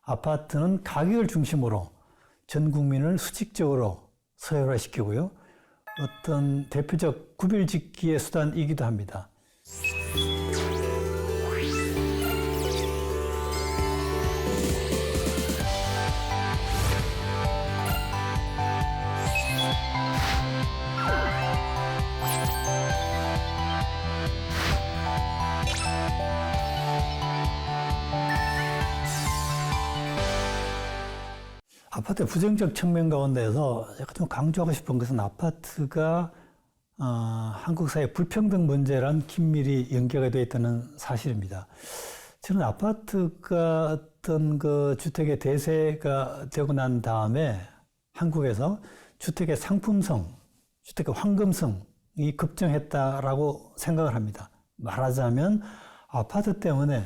아파트는 가격을 중심으로 전 국민을 수직적으로 서열화시키고요. 어떤 대표적 구별짓기의 수단이기도 합니다. 아파트의 부정적 측면 가운데서 약간 좀 강조하고 싶은 것은 아파트가 한국 사회 불평등 문제랑 긴밀히 연계가 되어 있다는 사실입니다. 저는 아파트가 어떤 그 주택의 대세가 되고 난 다음에 한국에서 주택의 상품성, 주택의 황금성이 급증했다라고 생각을 합니다. 말하자면 아파트 때문에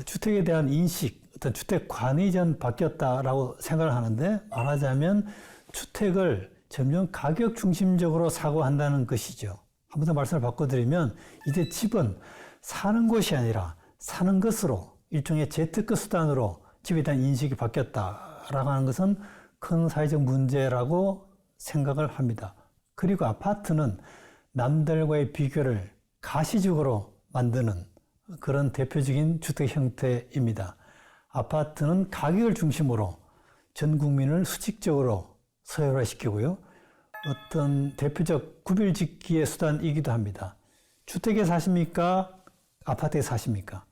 주택에 대한 인식, 어떤 주택관이 전 바뀌었다라고 생각을 하는데, 말하자면 주택을 점점 가격 중심적으로 사고한다는 것이죠. 한 번 더 말씀을 바꿔드리면 이제 집은 사는 곳이 아니라 사는 것으로, 일종의 재테크 수단으로 집에 대한 인식이 바뀌었다라고 하는 것은 큰 사회적 문제라고 생각을 합니다. 그리고 아파트는 남들과의 비교를 가시적으로 만드는 그런 대표적인 주택 형태입니다. 아파트는 가격을 중심으로 전 국민을 수직적으로 서열화시키고요. 어떤 대표적 구별짓기의 수단이기도 합니다. 주택에 사십니까? 아파트에 사십니까?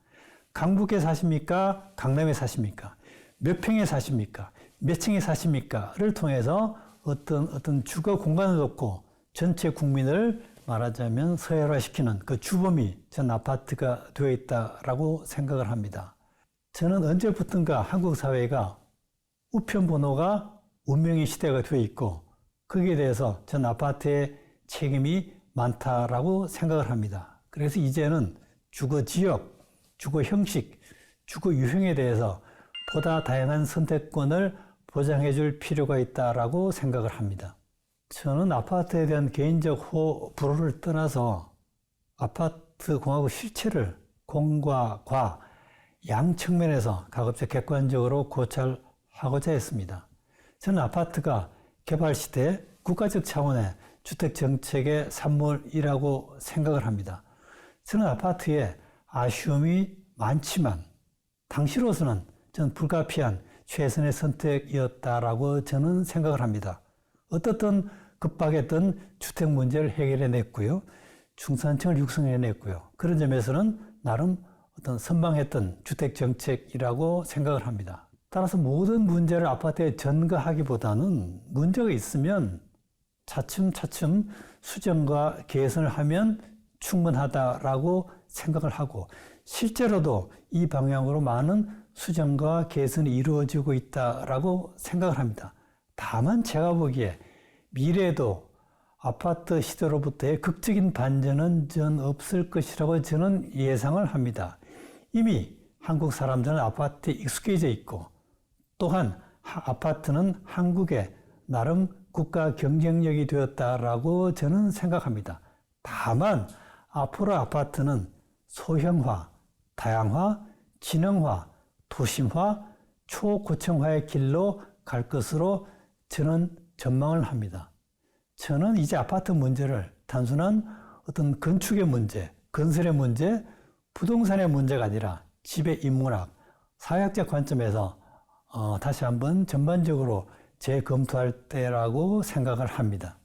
강북에 사십니까? 강남에 사십니까? 몇 평에 사십니까? 몇 층에 사십니까?를 통해서 어떤 주거 공간을 놓고 전체 국민을 말하자면 서열화시키는 그 주범이 전 아파트가 되어 있다라고 생각을 합니다. 저는 언제부턴가 한국 사회가 우편 번호가 운명의 시대가 되어 있고 거기에 대해서 전 아파트의 책임이 많다라고 생각을 합니다. 그래서 이제는 주거 지역, 주거 형식, 주거 유형에 대해서 보다 다양한 선택권을 보장해 줄 필요가 있다라고 생각을 합니다. 저는 아파트에 대한 개인적 불호를 떠나서 아파트 공하고 실체를 공과 과 양 측면에서 가급적 객관적으로 고찰하고자 했습니다. 저는 아파트가 개발 시대 국가적 차원의 주택정책의 산물이라고 생각을 합니다. 저는 아파트에 아쉬움이 많지만 당시로서는 저는 불가피한 최선의 선택이었다라고 저는 생각을 합니다. 어떻든 급박했던 주택 문제를 해결해냈고요. 중산층을 육성해냈고요. 그런 점에서는 나름 어떤 선방했던 주택정책이라고 생각을 합니다. 따라서 모든 문제를 아파트에 전가하기보다는 문제가 있으면 차츰차츰 수정과 개선을 하면 충분하다라고 생각을 하고 실제로도 이 방향으로 많은 수정과 개선이 이루어지고 있다라고 생각을 합니다. 다만 제가 보기에 미래에도 아파트 시대로부터의 극적인 반전은 전 없을 것이라고 저는 예상을 합니다. 이미 한국 사람들은 아파트에 익숙해져 있고 또한 아파트는 한국의 나름 국가 경쟁력이 되었다라고 저는 생각합니다. 다만 앞으로 아파트는 소형화, 다양화, 진흥화, 도심화, 초고층화의 길로 갈 것으로 저는 전망을 합니다. 저는 이제 아파트 문제를 단순한 어떤 건축의 문제, 건설의 문제, 부동산의 문제가 아니라 집의 인문학, 사회학적 관점에서 다시 한번 전반적으로 재검토할 때라고 생각을 합니다.